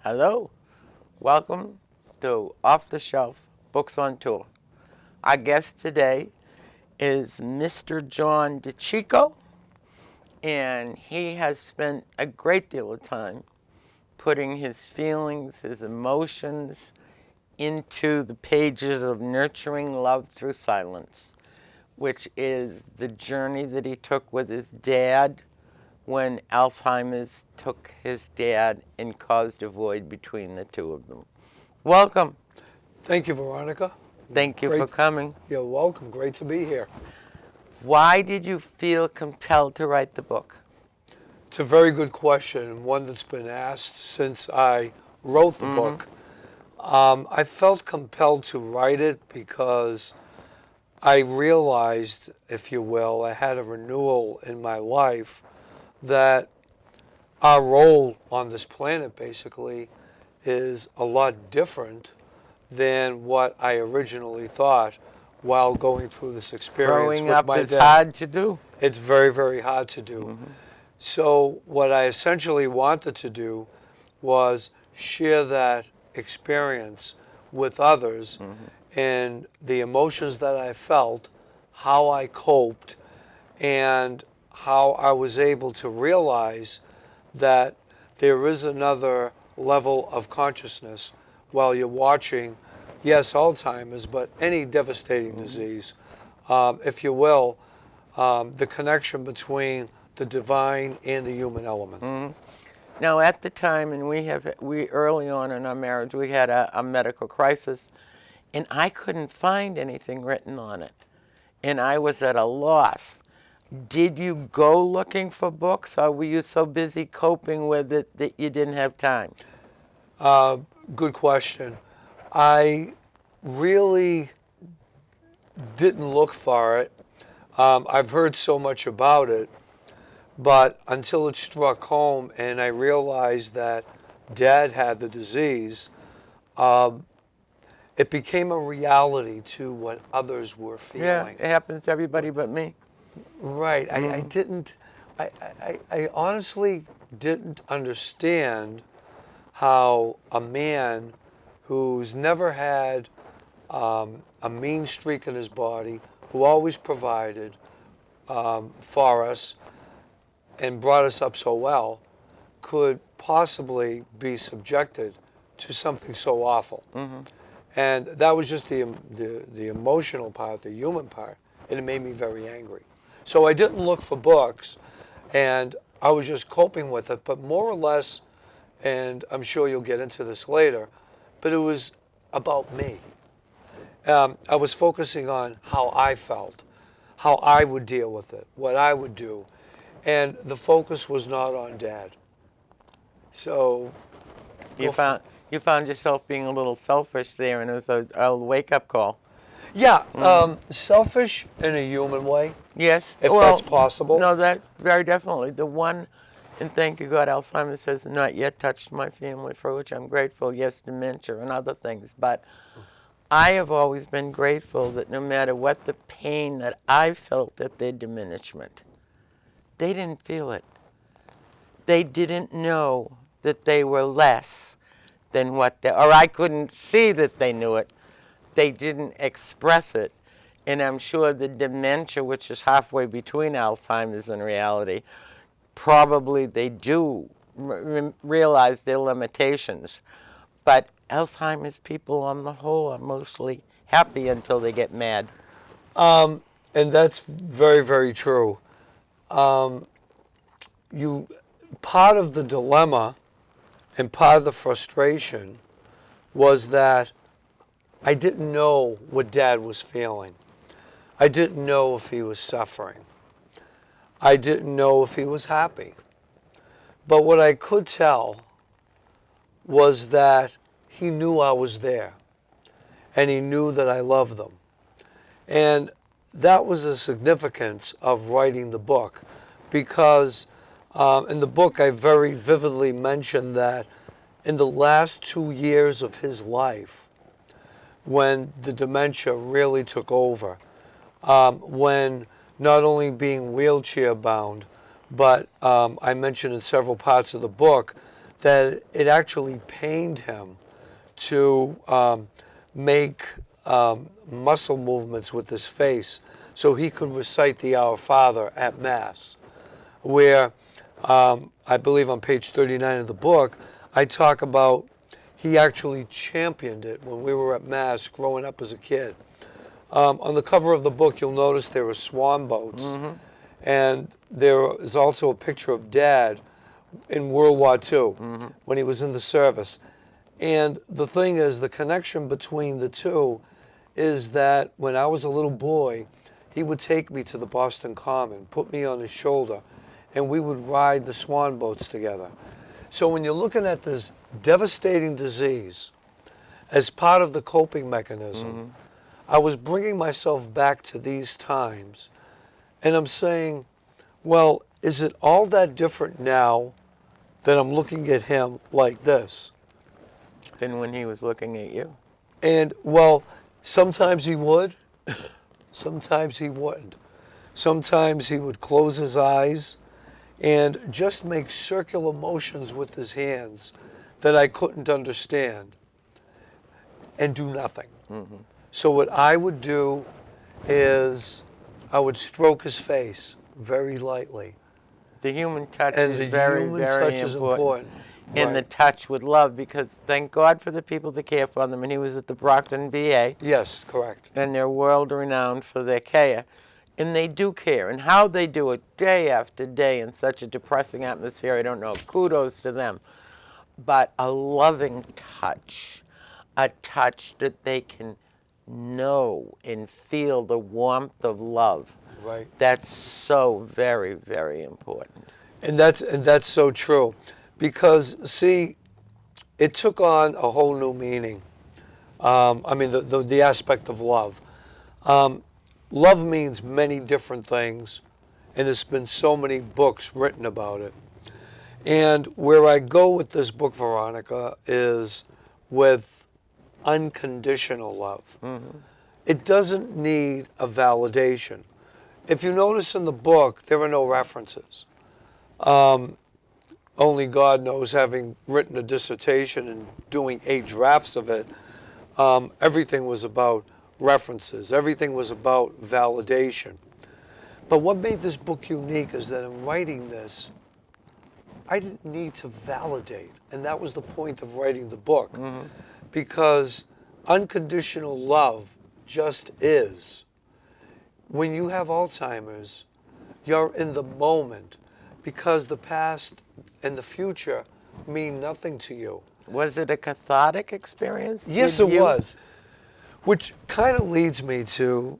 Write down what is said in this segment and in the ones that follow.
Hello, welcome to Off the Shelf Books on Tour. Our guest today is Mr. John Dicicco, and he has spent a great deal of time putting his feelings, his emotions into the pages of Nurturing Love Through Silence, which is the journey that he took with his dad when Alzheimer's took his dad and caused a void between the two of them. Welcome. Thank you, Veronica. Thank you for Great. coming. You're welcome. Great to be here. Why did you feel compelled to write the book? It's a very good question, and one that's been asked since I wrote the book. I felt compelled to write it because I realized, if you will, I had a renewal in my life that our role on this planet basically is a lot different than what I originally thought while going through this experience Growing with up my is dad. hard to do. It's very, very hard to do. So what I essentially wanted to do was share that experience with others and the emotions that I felt, how I coped, and how I was able to realize that there is another level of consciousness while you're watching, yes, Alzheimer's, but any devastating disease, if you will, the connection between the divine and the human element. Now, at the time, and we early on in our marriage, we had a medical crisis, and I couldn't find anything written on it, and I was at a loss. Did you go looking for books, or were you so busy coping with it that you didn't have time? Good question. I really didn't look for it. I've heard so much about it, but until it struck home and I realized that Dad had the disease, it became a reality to what others were Yeah, feeling. it happens to everybody but me. Right. I honestly didn't understand how a man who's never had a mean streak in his body, who always provided for us and brought us up so well, could possibly be subjected to something so awful. And that was just the emotional part, the human part, and it made me very angry. So I didn't look for books, and I was just coping with it, but more or less, and I'm sure you'll get into this later, but it was about me. I was focusing on how I felt, how I would deal with it, what I would do, and the focus was not on Dad. So You found you found yourself being a little selfish there, and it was a wake-up call. yeah, selfish in a human way, Yes. if Well, that's possible. no, that's very definitely the one. And thank you, God, Alzheimer's has not yet touched my family, for which I'm grateful. Yes, dementia and other things, but I have always been grateful that no matter what the pain that I felt at their diminishment, they didn't feel it. They didn't know that they were less than what they, or I couldn't see that they knew it. They didn't express it. And I'm sure the dementia, which is halfway between Alzheimer's and reality, probably they do realize their limitations. But Alzheimer's people, on the whole, are mostly happy until they get mad. And that's very, very true. You, part of the dilemma and part of the frustration was that I didn't know what Dad was feeling. I didn't know if he was suffering. I didn't know if he was happy. But what I could tell was that he knew I was there, and he knew that I loved them. And that was the significance of writing the book, because in the book I very vividly mentioned that in the last 2 years of his life, when the dementia really took over, when not only being wheelchair bound, but I mentioned in several parts of the book that it actually pained him to make muscle movements with his face so he could recite the Our Father at Mass, where I believe on page 39 of the book, I talk about he actually championed it when we were at Mass growing up as a kid. On the cover of the book, you'll notice there are swan boats, and there is also a picture of Dad in World War II when he was in the service. And the thing is, the connection between the two is that when I was a little boy, he would take me to the Boston Common, put me on his shoulder, and we would ride the swan boats together. So when you're looking at this devastating disease as part of the coping mechanism, I was bringing myself back to these times, and I'm saying, well, is it all that different now that I'm looking at him like this? Than when he was looking at you. And, well, sometimes he would, sometimes he wouldn't. Sometimes he would close his eyes and just make circular motions with his hands that I couldn't understand and do nothing. So what I would do is I would stroke his face very lightly. The human touch And is the very, human very touch is important. important. And the Right. touch with love, because thank God for the people that care for them. And he was at the Brockton VA, Yes, correct. and they're world renowned for their care. And they do care. And how they do it day after day in such a depressing atmosphere, I don't know. Kudos to them. But a loving touch, a touch that they can know and feel the warmth of love. Right. That's so very, very important. And that's so true, because see, it took on a whole new meaning. I mean, the aspect of love. Love means many different things, and there's been so many books written about it. And where I go with this book, Veronica, is with unconditional love. It doesn't need a validation. If you notice in the book, there are no references. Only God knows, having written a dissertation and doing 8 drafts of it, everything was about references. Everything was about validation. But what made this book unique is that in writing this, I didn't need to validate. And that was the point of writing the book. Because unconditional love just is. When you have Alzheimer's, you're in the moment, because the past and the future mean nothing to you. Was it a cathartic experience? Yes, Did it you- was. Which kind of leads me to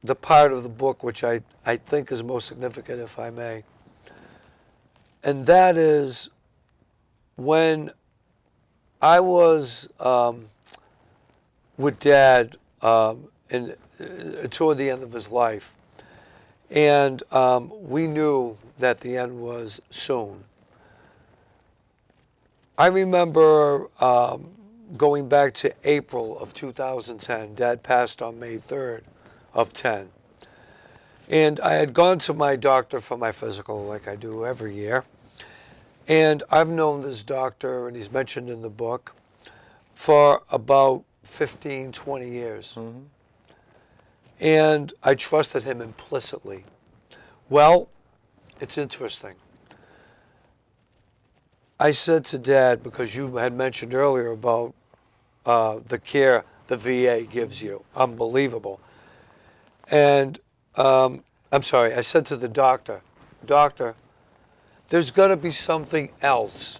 the part of the book which I think is most significant, if I may. And that is when I was with Dad toward the end of his life. And we knew that the end was soon. I remember going back to April of 2010. Dad passed on May 3rd of 10. And I had gone to my doctor for my physical, like I do every year. And I've known this doctor, and he's mentioned in the book, for about 15, 20 years. And I trusted him implicitly. Well, it's interesting. I said to Dad, because you had mentioned earlier about the care the VA gives you, unbelievable. And I'm sorry, I said to the doctor, Doctor, there's got to be something else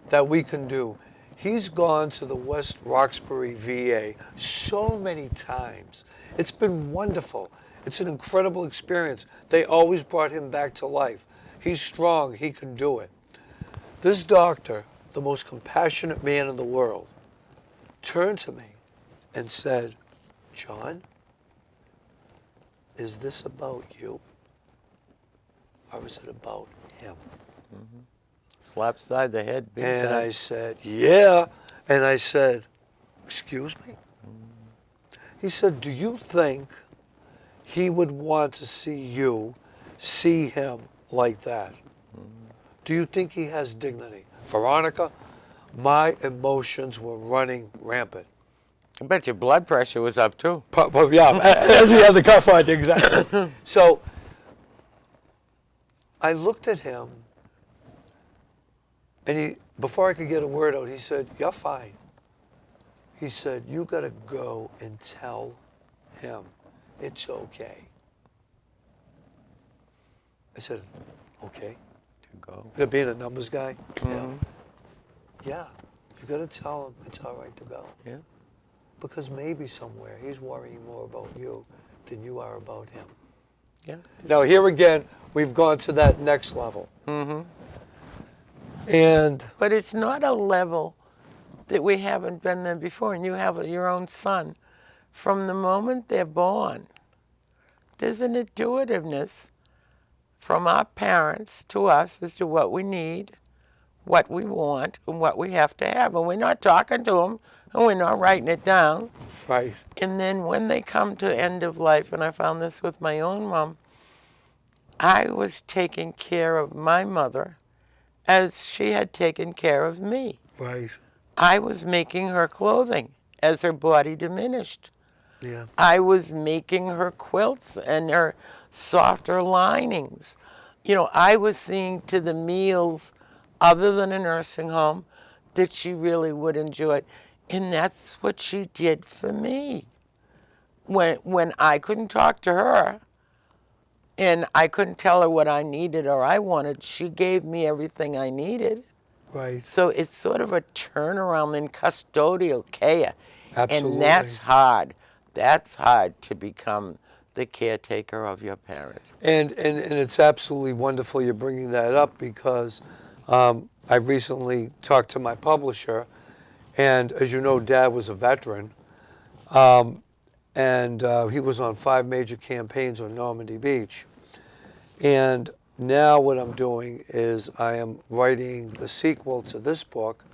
that we can do. He's gone to the West Roxbury VA so many times. It's been wonderful. It's an incredible experience. They always brought him back to life. He's strong. He can do it. This doctor, the most compassionate man in the world, turned to me and said, John, is this about you? Or is it about him? Slap side the head. Big And time. I said, yeah. And I said, excuse me? He said, do you think he would want to see him like that? Do you think he has dignity? Veronica, my emotions were running rampant. I bet your blood pressure was up too. But yeah, as he had the cuff on, exactly. So I looked at him, and before I could get a word out, he said, "You're fine." He said, "You got to go and tell him it's okay." I said, "Okay." To go. Being a numbers guy, Mhm. yeah, you got to tell him it's all right to go. Yeah. Because maybe somewhere he's worrying more about you than you are about him. Yeah. Now here again, we've gone to that next level. Mhm. And But it's not a level that we haven't been there before. And you have your own son. From the moment they're born, there's an intuitiveness from our parents to us as to what we need, what we want, and what we have to have. And we're not talking to them, and we're not writing it down. right, And then when they come to end of life, and I found this with my own mom, I was taking care of my mother as she had taken care of me. right, I was making her clothing as her body diminished. yeah, I was making her quilts and her softer linings. You know, I was seeing to the meals other than a nursing home that she really would enjoy. And that's what she did for me. When I couldn't talk to her and I couldn't tell her what I needed or I wanted, she gave me everything I needed. right, So it's sort of a turnaround in custodial care. And absolutely. that's hard. That's hard to become the caretaker of your parents. And it's absolutely wonderful you're bringing that up because I recently talked to my publisher, and as you know, Dad was a veteran, and he was on 5 major campaigns on Normandy Beach. And now what I'm doing is I am writing the sequel to this book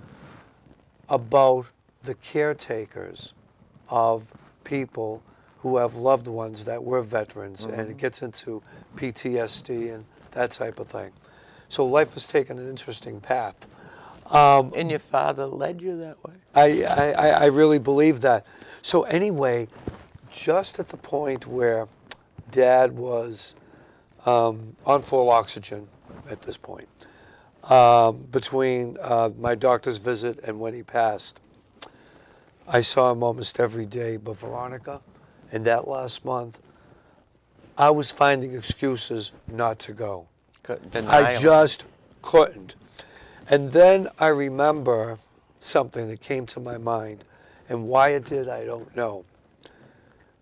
about the caretakers of people who have loved ones that were veterans, and it gets into PTSD and that type of thing. So life has taken an interesting path. And your father led you that way. I really believe that. So anyway, just at the point where Dad was on full oxygen at this point, between my doctor's visit and when he passed, I saw him almost every day. But Veronica, in that last month, I was finding excuses not to go. I Denial. just couldn't. And then I remember something that came to my mind, and why it did, I don't know.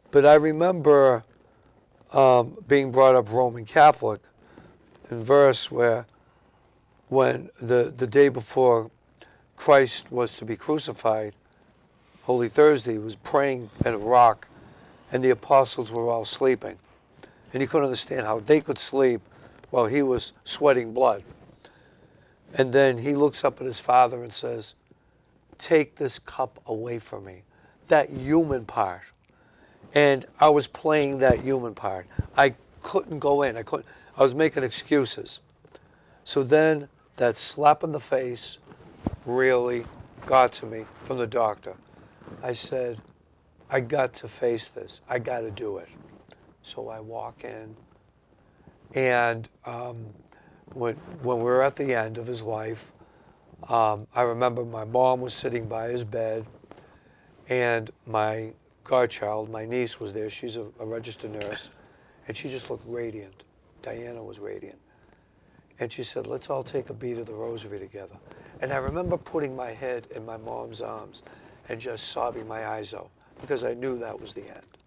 But I remember being brought up Roman Catholic, in verse where when the day before Christ was to be crucified, Holy Thursday, was praying at a rock, and the apostles were all sleeping. And he couldn't understand how they could sleep while he was sweating blood. And then he looks up at his father and says, "Take this cup away from me." That human part. And I was playing that human part. I couldn't go in. I was making excuses. So then that slap in the face really got to me from the doctor. I said, I got to face this. I got to do it. So I walk in, and when we were at the end of his life, I remember my mom was sitting by his bed, and my godchild, my niece, was there. She's a registered nurse, and she just looked radiant. Diana was radiant. And she said, "Let's all take a beat of the rosary together." And I remember putting my head in my mom's arms and just sobbing my eyes out because I knew that was the end.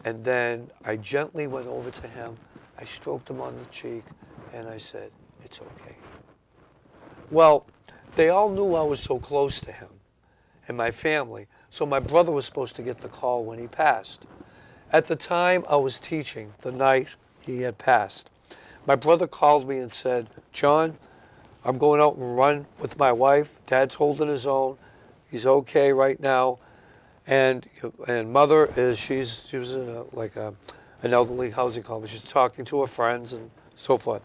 And then I gently went over to him. I stroked him on the cheek, and I said, "It's okay." Well, they all knew I was so close to him and my family, so my brother was supposed to get the call when he passed. At the time, I was teaching the night he had passed. My brother called me and said, "John, I'm going out and run with my wife. Dad's holding his own. He's okay right now. And mother is, she was in an elderly housing complex. She's talking to her friends and so forth."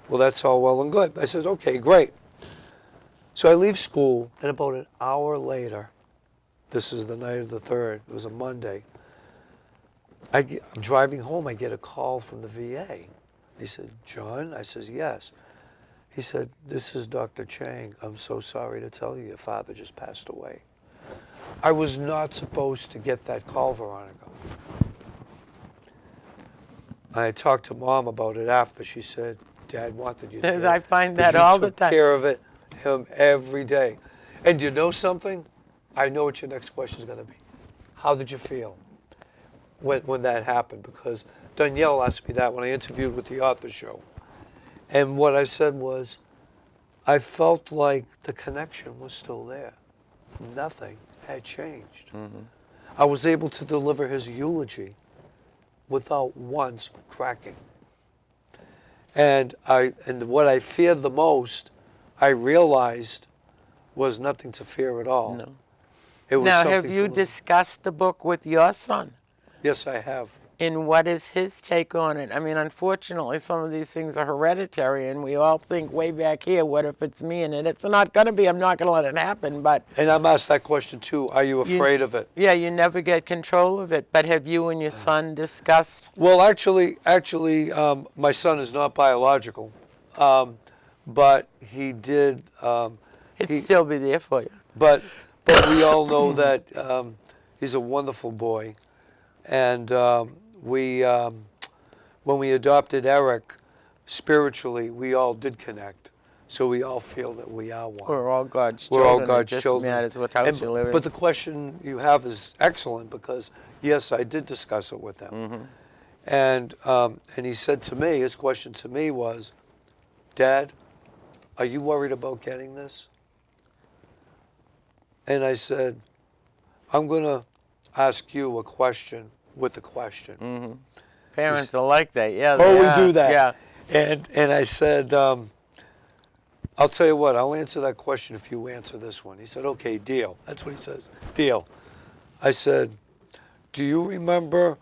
Well, that's all well and good. I said, "Okay, great." So I leave school, and about an hour later, this is the night of the 3rd, it was a Monday, I'm driving home, I get a call from the VA. He said, John? I says, yes. He said, this is Dr. Chang. I'm so sorry to tell you, your father just passed away. I was not supposed to get that call, Veronica. I talked to Mom about it after. She said, Dad wanted you to get it. I find 'cause that all you the took time. care of him every day. And you know something? I know what your next question is going to be. How did you feel when that happened? Because Danielle asked me that when I interviewed with the Author Show. And what I said was, I felt like the connection was still there. Nothing had changed. I was able to deliver his eulogy without once cracking. And what I feared the most, I realized was nothing to fear at all. No. It was Now, something have to you live. discussed the book with your son? Yes, I have. And what is his take on it? I mean, unfortunately, some of these things are hereditary, and we all think way back here, what if it's me? And it's not going to be. I'm not going to let it happen. But And I'm asked that question too. Are you afraid of it? yeah, you never get control of it. But have you and your son discussed? Well, actually, my son is not biological, but he did. It'd still be there for you. But we all know that he's a wonderful boy, and when we adopted Eric, spiritually we all did connect. So we all feel that we are one. We're all God's We're children. all God's it just children. matters what house you live in. But the question you have is excellent because yes, I did discuss it with him, and he said to me, his question to me was, Dad, are you worried about getting this? And I said, I'm going to ask you a question with a question. Parents are like that. Yeah. Oh, they we are. do that. Yeah. And I said, I'll tell you what, I'll answer that question if you answer this one. He said, okay, deal. That's what he says, deal. I said, do you remember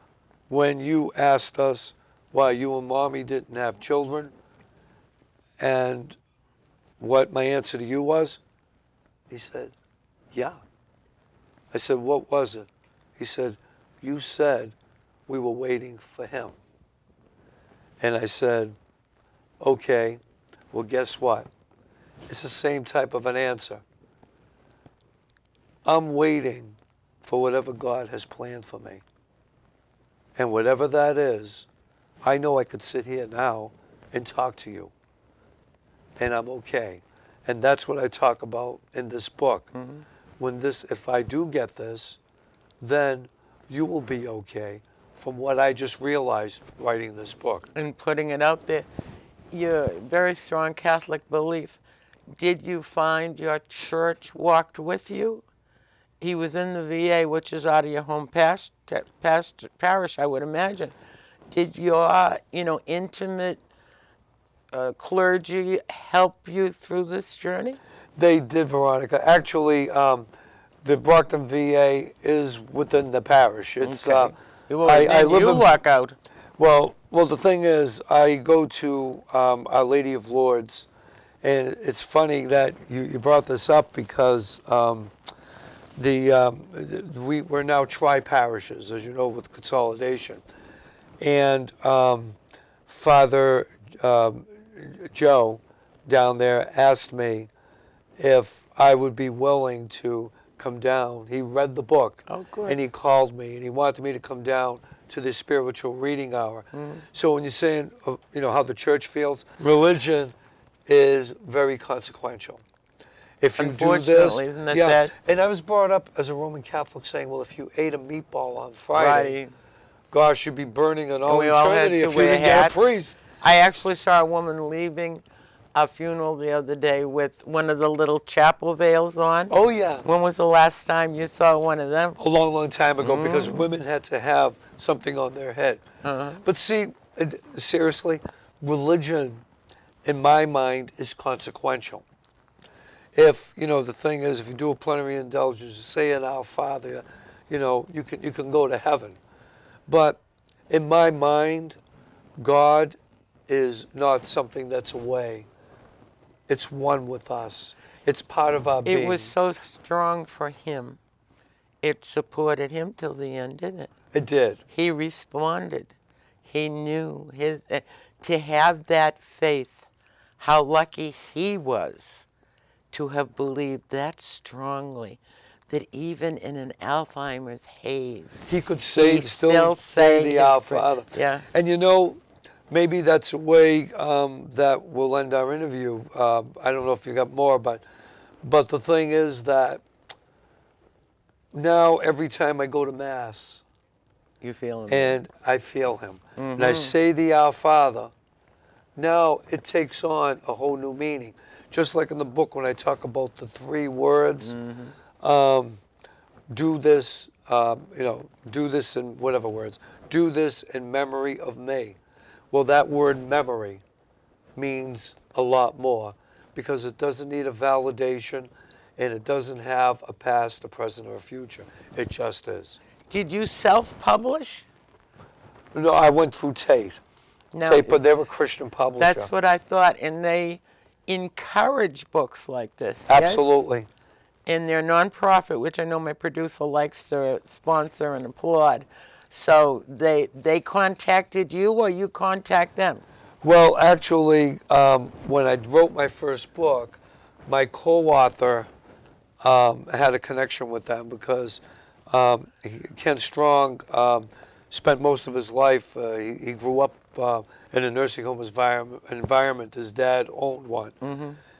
when you asked us why you and Mommy didn't have children? And what my answer to you was? He said, yeah. I said, what was it? He said, you said we were waiting for him. And I said, okay, well, guess what? It's the same type of an answer. I'm waiting for whatever God has planned for me. And whatever that is, I know I could sit here now and talk to you. And I'm okay. And that's what I talk about in this book. If I do get this, then you will be okay from what I just realized writing this book. And putting it out there. Your very strong Catholic belief. Did you find your church walked with you? He was in the VA, which is out of your home parish, I would imagine. Did your, intimate clergy help you through this journey? They did, Veronica. Actually, the Brockton VA is within the parish. It's Okay. I live in, luck out. well, the thing is, I go to Our Lady of Lourdes, and it's funny that you brought this up because we're now tri-parishes, as you know, with consolidation. And Father Joe down there asked me if I would be willing to come down. He read the book, Oh, good. and he called me, and he wanted me to come down to the spiritual reading hour. So when you're saying, how the church feels, religion is very consequential. If you do this, Unfortunately, isn't that sad? And I was brought up as a Roman Catholic saying, well, if you ate a meatball on Friday, Friday. gosh, you'd be burning in all We all had eternity to if you wear didn't get hats. a priest. I actually saw a woman leaving a funeral the other day with one of the little chapel veils on. Oh, yeah. When was the last time you saw one of them? A long, long time ago, because women had to have something on their head. But see, seriously, religion, in my mind, is consequential. If, the thing is, if you do a plenary indulgence, say an Our Father, you can go to heaven. But in my mind, God is not something that's away. It's one with us. It's part of our It being. was so strong for him. It supported him till the end, didn't it? It did. He responded. He knew his to have that faith, how lucky he was to have believed that strongly, that even in an Alzheimer's haze, He could he still say the his Our Father. Yeah. And you know, maybe that's a way that we'll end our interview. I don't know if you got more, but the thing is that now every time I go to Mass You feel him. and I feel him, and I say the Our Father, now it takes on a whole new meaning. Just like in the book when I talk about the 3 words, do this, do this in whatever words, do this in memory of me. Well, that word memory means a lot more because it doesn't need a validation and it doesn't have a past, a present, or a future. It just is. Did you self-publish? No, I went through Tate. No, Tate, but they were a Christian publisher. that's what I thought, and they encourage books like this. Absolutely. Yes? And they're nonprofit, which I know my producer likes to sponsor and applaud. So they contacted you, or you contact them? Well, actually, when I wrote my first book, my co-author had a connection with them because Ken Strong spent most of his life, he grew up in a nursing home environment. His dad owned one.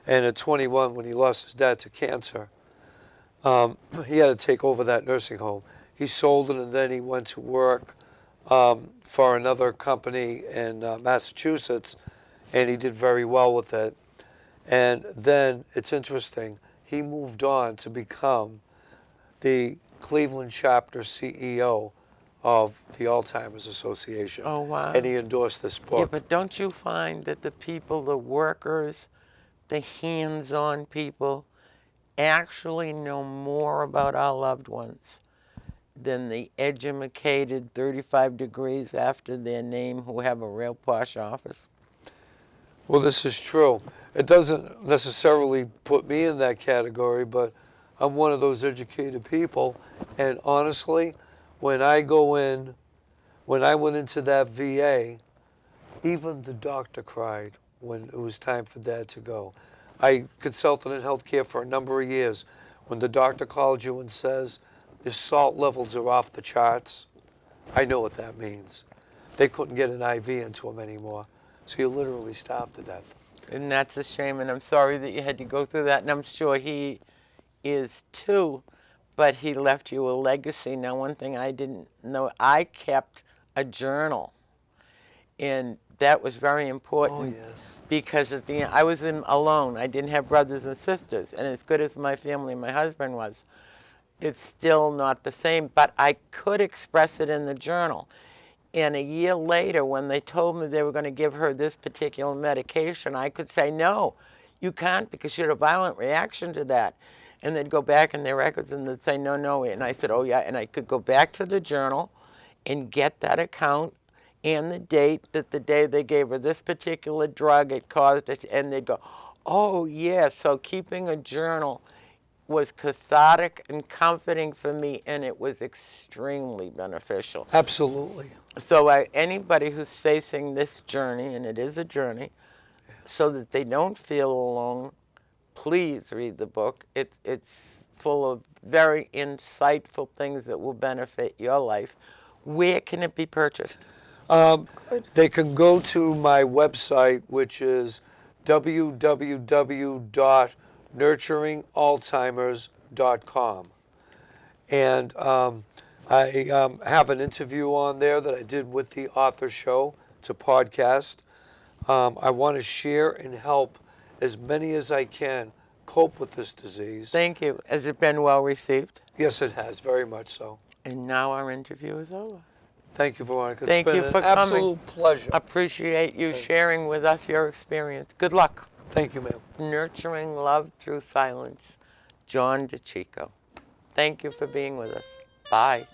And at 21, when he lost his dad to cancer, he had to take over that nursing home. He sold it, and then he went to work for another company in Massachusetts, and he did very well with it. And then it's interesting, he moved on to become the Cleveland chapter CEO of the Alzheimer's Association. Oh, wow. And he endorsed this book. Yeah, but don't you find that the people, the workers, the hands-on people, actually know more about our loved ones than the educated 35 degrees after their name who have a real posh office? Well, this is true. It doesn't necessarily put me in that category, but I'm one of those educated people. And honestly, when I went into that VA, even the doctor cried when it was time for Dad to go. I consulted in healthcare for a number of years. When the doctor calls you and says, your salt levels are off the charts, I know what that means. They couldn't get an IV into him anymore. So you literally starved to death. And that's a shame, and I'm sorry that you had to go through that, and I'm sure he is too, but he left you a legacy. Now, one thing I didn't know, I kept a journal, and that was very important. Oh, yes. Because at the end, I was alone. I didn't have brothers and sisters, and as good as my family and my husband was, it's still not the same, but I could express it in the journal. And a year later, when they told me they were going to give her this particular medication, I could say, no, you can't because she had a violent reaction to that. And they'd go back in their records and they'd say, no, no. And I said, oh, yeah. And I could go back to the journal and get that account and the date that the day they gave her this particular drug, it caused it. And they'd go, oh, yeah. So keeping a journal was cathartic and comforting for me, and it was extremely beneficial. Absolutely. So anybody who's facing this journey, and it is a journey, so that they don't feel alone, please read the book. It's full of very insightful things that will benefit your life. Where can it be purchased? They can go to my website, which is www.nurturingalzheimers.com. And I have an interview on there that I did with the author show. It's a podcast. I want to share and help as many as I can cope with this disease. Thank you. Has it been well received? Yes, it has, very much so. And now our interview is over. Thank you, Veronica. Thank you for an coming. absolute pleasure. Appreciate you sharing with us your experience. Good luck. Thank you, ma'am. Nurturing Love Through Silence, John Dicicco. Thank you for being with us. Bye.